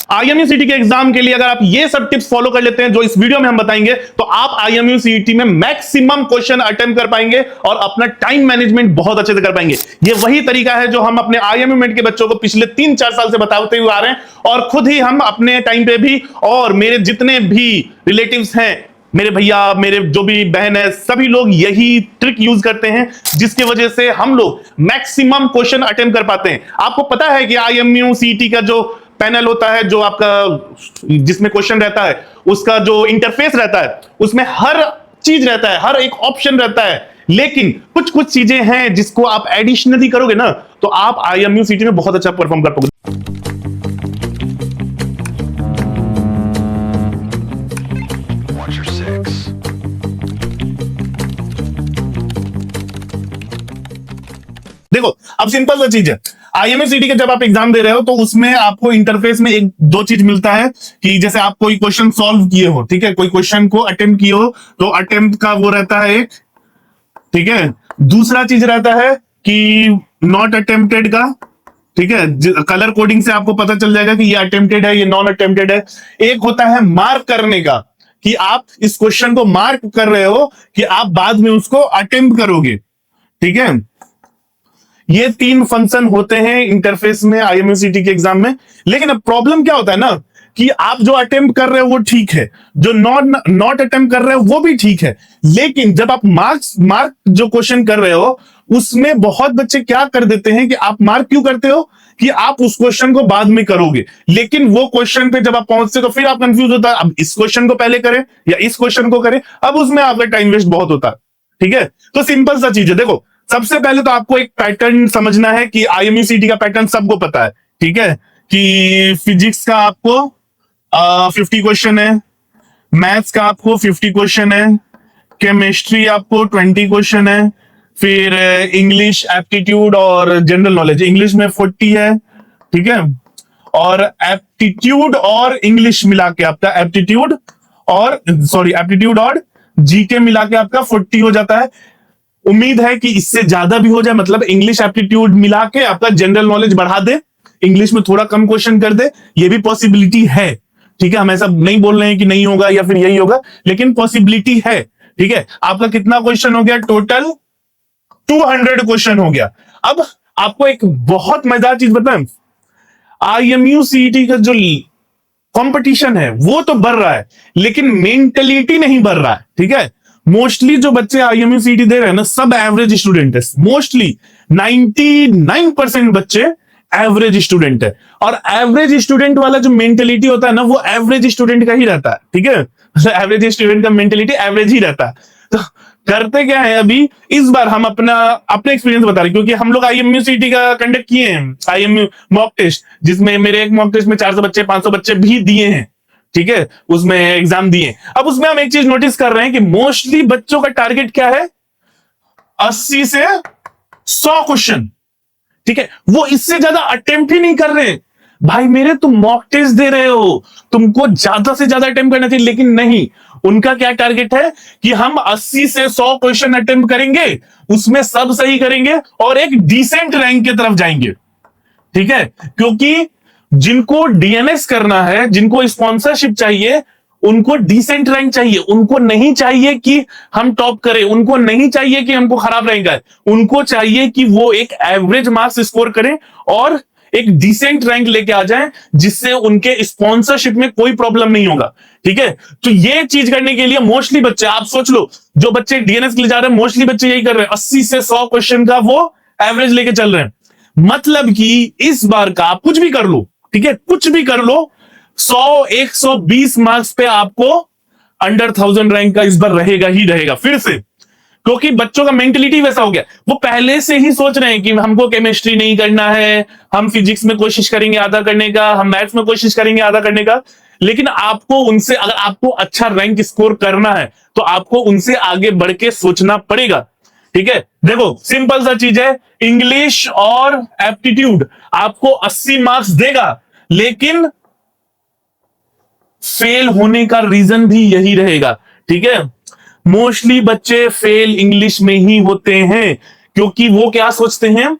आईएमयू-सीटी के एग्जाम के लिए अगर आप ये सब टिप्स फॉलो कर लेते हैं जो इस वीडियो में हम बताएंगे, तो आप आईएमयू-सीटी में मैक्सिमम क्वेश्चन अटेम्प्ट कर पाएंगे और अपना टाइम मैनेजमेंट बहुत अच्छे से कर पाएंगे। ये वही तरीका है जो हम अपने आईएमयू मेट के बच्चों को पिछले 3-4 साल से बताते हुए आ रहे हैं और खुद ही हम अपने टाइम पे भी और मेरे जितने भी रिलेटिव्स हैं, मेरे भैया, मेरे जो भी बहन है, सभी लोग यही ट्रिक यूज करते हैं, जिसकी वजह से हम लोग मैक्सिमम क्वेश्चन अटेम्प्ट कर पाते हैं। आपको पता है कि आईएमयू-सीटी का जो पैनल होता है, जो आपका जिसमें क्वेश्चन रहता है, उसका जो इंटरफेस रहता है, उसमें हर चीज रहता है, हर एक ऑप्शन रहता है, लेकिन कुछ कुछ चीजें हैं जिसको आप एडिशनली करोगे ना, तो आप आईएमयू-सीटी में बहुत अच्छा परफॉर्म कर पाओगे। देखो, अब सिंपल सा चीज है, आईएमयू-सीटी के जब आप एग्जाम दे रहे हो तो उसमें आपको इंटरफेस में एक दो चीज मिलता है कि जैसे आप कोई क्वेश्चन सॉल्व किए हो, ठीक है, कोई क्वेश्चन को अटेम्प्ट किए हो, तो अटेम्प्ट का वो रहता है एक, ठीक है। दूसरा चीज रहता है कि नॉट अटेम्प्टेड का, ठीक है, कलर कोडिंग से आपको पता चल जाएगा कि ये अटेम्प्टेड है, ये नॉन अटेम्प्टेड है। एक होता है मार्क करने का, कि आप इस क्वेश्चन को मार्क कर रहे हो कि आप बाद में उसको अटेम्प्ट करोगे, ठीक है। ये 3 फंक्शन होते हैं इंटरफेस में आईएमयू-सीटी के एग्जाम में। लेकिन अब प्रॉब्लम क्या होता है ना, कि आप जो अटेम्प्ट कर रहे हो वो ठीक है, जो नॉट अटेम्प्ट कर रहे हो वो भी ठीक है, लेकिन जब आप मार्क जो क्वेश्चन कर रहे हो, उसमें बहुत बच्चे क्या कर देते हैं कि आप मार्क क्यों करते हो कि आप उस क्वेश्चन को बाद में करोगे, लेकिन वो क्वेश्चन पे जब आप पहुंचते हो तो फिर आप कंफ्यूज होता है, अब इस क्वेश्चन को पहले करें या इस क्वेश्चन को करें, अब उसमें आपका टाइम वेस्ट बहुत होता है, ठीक है। तो सिंपल सा चीज है, देखो, सबसे पहले तो आपको एक पैटर्न समझना है कि आईएमयू-सीटी का पैटर्न सबको पता है, ठीक है, कि फिजिक्स का आपको 50 क्वेश्चन है, मैथ्स का आपको 50 क्वेश्चन है, केमिस्ट्री आपको 20 क्वेश्चन है, फिर इंग्लिश एप्टीट्यूड और जनरल नॉलेज, इंग्लिश में 40 है, ठीक है, और एप्टीट्यूड और इंग्लिश मिला के आपका एप्टीट्यूड और जीके मिला के आपका 40 हो जाता है। उम्मीद है कि इससे ज्यादा भी हो जाए, मतलब इंग्लिश एप्टीट्यूड मिला के आपका जनरल नॉलेज बढ़ा दे, इंग्लिश में थोड़ा कम क्वेश्चन कर दे, ये भी पॉसिबिलिटी है, ठीक है। हम ऐसा नहीं बोल रहे हैं कि नहीं होगा या फिर यही होगा, लेकिन पॉसिबिलिटी है, ठीक है। आपका कितना क्वेश्चन हो गया टोटल? 200 क्वेश्चन हो गया। अब आपको एक बहुत मजेदार चीज बताएं, आईएमयू-सीटी का जो कंपटीशन है वो तो बढ़ रहा है, लेकिन मेंटलिटी नहीं बढ़ रहा है, ठीक है। मोस्टली जो बच्चे आईएमयू-सीटी दे रहे हैं ना, सब एवरेज स्टूडेंट है, मोस्टली 99% बच्चे एवरेज स्टूडेंट है, और एवरेज स्टूडेंट वाला जो मेंटेलिटी होता है ना, वो एवरेज स्टूडेंट का ही रहता है, ठीक है। एवरेज स्टूडेंट का मेंटेलिटी एवरेज ही रहता है। तो करते क्या है, अभी इस बार हम अपने एक्सपीरियंस बता रहे हैं, क्योंकि हम लोग आईएमयू-सीटी का कंडक्ट किए हैं, आईएमयू मॉक टेस्ट, जिसमें मेरे एक मॉक टेस्ट में 400 बच्चे 500 बच्चे भी दिए हैं, ठीक है, उसमें एग्जाम दिए। अब उसमें हम एक चीज नोटिस कर रहे हैं कि मोस्टली बच्चों का टारगेट क्या है, 80 से 100 क्वेश्चन, ठीक है। वो इससे ज्यादा अटेम्प्ट ही नहीं कर रहे। भाई मेरे, तुम मॉक टेस्ट दे रहे हो, तुमको ज्यादा से ज्यादा अटेम्प्ट करना चाहिए, लेकिन नहीं, उनका क्या टारगेट है कि हम 80 से 100 क्वेश्चन अटेम्प्ट करेंगे, उसमें सब सही करेंगे और एक डिसेंट रैंक की तरफ जाएंगे, ठीक है। क्योंकि जिनको डीएनएस करना है, जिनको स्पॉन्सरशिप चाहिए, उनको डिसेंट रैंक चाहिए, उनको नहीं चाहिए कि हम टॉप करें, उनको नहीं चाहिए कि हमको खराब रैंक आए, उनको चाहिए कि वो एक एवरेज मार्क्स स्कोर करें और एक डिसेंट रैंक लेके आ जाएं, जिससे उनके स्पॉन्सरशिप में कोई प्रॉब्लम नहीं होगा, ठीक है। तो ये चीज करने के लिए मोस्टली बच्चे, आप सोच लो, जो बच्चे डीएनएस के लिए जा रहे हैं, मोस्टली बच्चे यही कर रहे हैं, 80 से 100 क्वेश्चन का वो एवरेज लेके चल रहे हैं। मतलब कि इस बार का आप कुछ भी कर लो, ठीक है, कुछ भी कर लो, 120 मार्क्स पे आपको अंडर 1000 रैंक का इस बार रहेगा ही रहेगा फिर से, क्योंकि बच्चों का मेंटलिटी वैसा हो गया, वो पहले से ही सोच रहे हैं कि हमको केमिस्ट्री नहीं करना है, हम फिजिक्स में कोशिश करेंगे आधा करने का, हम मैथ्स में कोशिश करेंगे आधा करने का। लेकिन आपको उनसे, अगर आपको अच्छा रैंक स्कोर करना है तो आपको उनसे आगे बढ़ के सोचना पड़ेगा, ठीक है। देखो सिंपल सा चीज है, इंग्लिश और एप्टीट्यूड आपको 80 मार्क्स देगा, लेकिन फेल होने का रीजन भी यही रहेगा, ठीक है। मोस्टली बच्चे फेल इंग्लिश में ही होते हैं, क्योंकि वो क्या सोचते हैं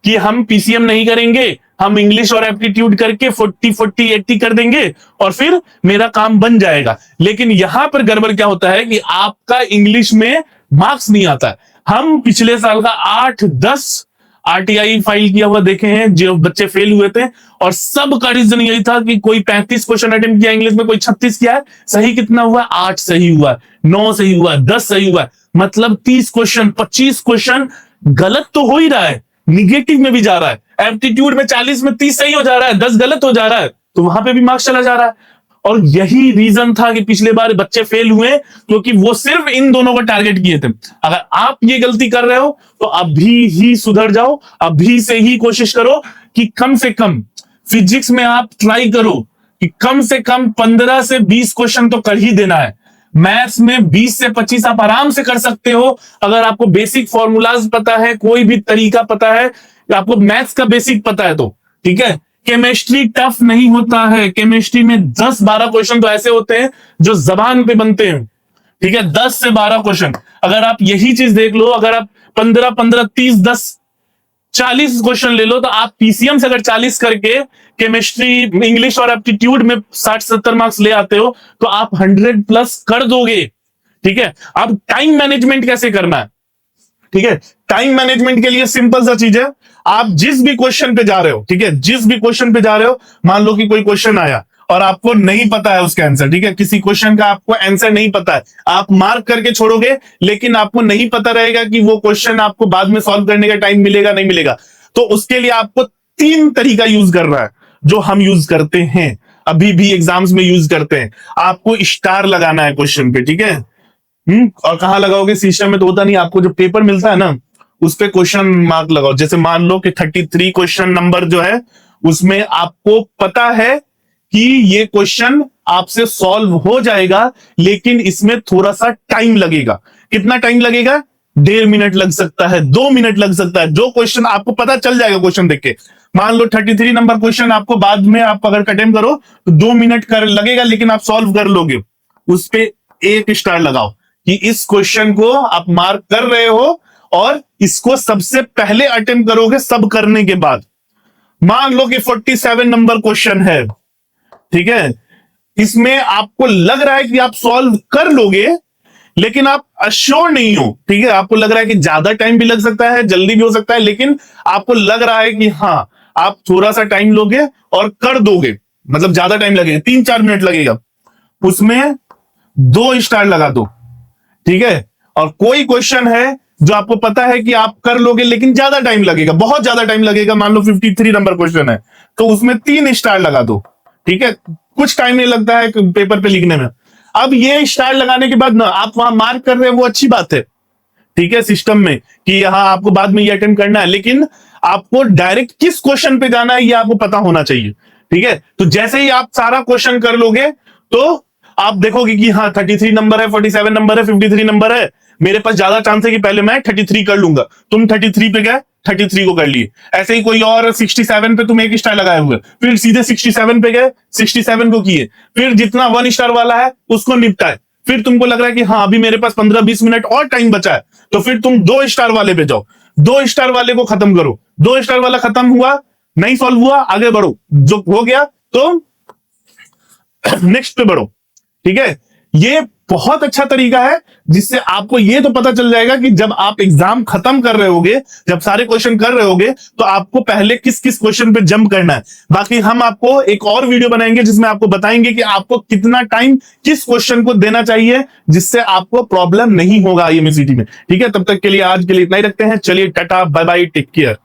कि हम पीसीएम नहीं करेंगे हम इंग्लिश और एप्टीट्यूड करके 40 40 80 कर देंगे और फिर मेरा काम बन जाएगा। लेकिन यहां पर गड़बड़ क्या होता है कि आपका इंग्लिश में मार्क्स नहीं आता है। हम पिछले साल का 8-10 आरटीआई फाइल किया हुआ देखे हैं जो बच्चे फेल हुए थे, और सब का रीजन यही था कि कोई 35 क्वेश्चन अटेम्प्ट किया इंग्लिश में, कोई 36 किया है, सही कितना हुआ, 8 सही हुआ, 9 सही हुआ, 10 सही हुआ, मतलब 30 क्वेश्चन 25 क्वेश्चन गलत तो हो ही रहा है, निगेटिव में भी जा रहा है। एप्टीट्यूड में 40 में 30 सही हो जा रहा है, 10 गलत हो जा रहा है, तो वहां पे भी मार्क्स चला जा रहा है। और यही रीजन था कि पिछले बार बच्चे फेल हुए, क्योंकि वो सिर्फ इन दोनों को टारगेट किए थे। अगर आप ये गलती कर रहे हो तो अभी ही सुधर जाओ, अभी से ही कोशिश करो कि कम से कम फिजिक्स में आप ट्राई करो कि कम से कम 15 से 20 क्वेश्चन तो कर ही देना है। मैथ्स में 20 से 25 आप आराम से कर सकते हो, अगर आपको बेसिक फॉर्मूलाज पता है, कोई भी तरीका पता है, आपको मैथ्स का बेसिक पता है तो ठीक है। केमिस्ट्री टफ नहीं होता है, केमिस्ट्री में 10-12 क्वेश्चन तो ऐसे होते हैं जो जबान पे बनते हैं, ठीक है, 10 से 12 क्वेश्चन। अगर आप यही चीज देख लो, अगर आप 15-15 30 10 40 क्वेश्चन ले लो, तो आप पीसीएम से अगर 40 करके केमिस्ट्री इंग्लिश और एप्टीट्यूड में 60-70 मार्क्स ले आते हो तो आप 100+ कर दोगे, ठीक है। अब टाइम मैनेजमेंट कैसे करना है, ठीक है। टाइम मैनेजमेंट के लिए सिंपल सा चीज है, आप जिस भी क्वेश्चन पे जा रहे हो, ठीक है, जिस भी क्वेश्चन पे जा रहे हो, मान लो कि कोई क्वेश्चन आया और आपको नहीं पता है उसका आंसर, ठीक है, किसी क्वेश्चन का आपको आंसर नहीं पता है, आप मार्क करके छोड़ोगे, लेकिन आपको नहीं पता रहेगा कि वो क्वेश्चन आपको बाद में सॉल्व करने का टाइम मिलेगा नहीं मिलेगा। तो उसके लिए आपको 3 तरीका यूज करना है, जो हम यूज करते हैं, अभी भी एग्जाम्स में यूज करते हैं। आपको स्टार लगाना है क्वेश्चन पे, ठीक है। और कहां लगाओगे, सिस्टम में तो होता नहीं, आपको जो पेपर मिलता है ना उस पे क्वेश्चन मार्क लगाओ। जैसे मान लो कि 33 क्वेश्चन नंबर जो है उसमें आपको पता है कि ये क्वेश्चन आपसे सॉल्व हो जाएगा, लेकिन इसमें थोड़ा सा टाइम लगेगा। कितना टाइम लगेगा, 1.5 मिनट लग सकता है, 2 मिनट लग सकता है, जो क्वेश्चन आपको पता चल जाएगा क्वेश्चन देख के। मान लो 33 नंबर क्वेश्चन आपको बाद में आप अगर अटेम्प्ट करो तो 2 मिनट कर लगेगा, लेकिन आप सॉल्व कर लोगे, उस पे 1 स्टार लगाओ कि इस क्वेश्चन को आप मार्क कर रहे हो और इसको सबसे पहले अटेम्प्ट करोगे सब करने के बाद। मान लो कि 47 नंबर क्वेश्चन है, ठीक है, इसमें आपको लग रहा है कि आप सॉल्व कर लोगे, लेकिन आप अश्योर नहीं हो, ठीक है, आपको लग रहा है कि ज्यादा टाइम भी लग सकता है, जल्दी भी हो सकता है, लेकिन आपको लग रहा है कि हाँ आप थोड़ा सा टाइम लोगे और कर दोगे, मतलब ज्यादा टाइम लगेगा, 3-4 मिनट लगेगा, उसमें 2 स्टार लगा दो, ठीक है। और कोई क्वेश्चन है जो आपको पता है कि आप कर लोगे लेकिन ज्यादा टाइम लगेगा, बहुत ज्यादा टाइम लगेगा, मान लो 53 नंबर क्वेश्चन है, तो उसमें 3 स्टार लगा दो, ठीक है, कुछ टाइम नहीं लगता है पेपर पे लिखने में। अब ये स्टार लगाने के बाद ना आप वहां मार्क कर रहे हैं, वो अच्छी बात है, ठीक है, सिस्टम में कि हाँ आपको बाद में ये अटेम्प्ट करना है, लेकिन आपको डायरेक्ट किस क्वेश्चन पे जाना है ये आपको पता होना चाहिए, ठीक है। तो जैसे ही आप सारा क्वेश्चन कर लोगे तो आप देखोगे कि हाँ 33 नंबर है, 47 नंबर है, 53 नंबर है, मेरे पास ज्यादा चांस है कि पहले मैं 33 कर लूंगा। तुम 33 पे गए, 33 को कर लिए। ऐसे ही कोई और 67 पे तुम 1 स्टार लगाए हुए, फिर सीधे 67 पे गए, 67 को किए, फिर जितना 1 स्टार वाला है उसको निपटाए, फिर तुमको लग रहा है कि हाँ अभी मेरे पास 15-20 मिनट और टाइम बचा है, तो फिर तुम 2 स्टार वाले पे जाओ, 2 स्टार वाले को खत्म करो, 2 स्टार वाला खत्म हुआ, नहीं सॉल्व हुआ, आगे बढ़ो, जो हो गया तो नेक्स्ट पे बढ़ो, ठीक है। ये बहुत अच्छा तरीका है जिससे आपको ये तो पता चल जाएगा कि जब आप एग्जाम खत्म कर रहे होगे, जब सारे क्वेश्चन कर रहे होगे, तो आपको पहले किस किस क्वेश्चन पे जंप करना है। बाकी हम आपको एक और वीडियो बनाएंगे जिसमें आपको बताएंगे कि आपको कितना टाइम किस क्वेश्चन को देना चाहिए जिससे आपको प्रॉब्लम नहीं होगा आईएमपी में, ठीक है। तब तक के लिए आज के लिए इतना ही रखते हैं, चलिए tata bye bye, take care.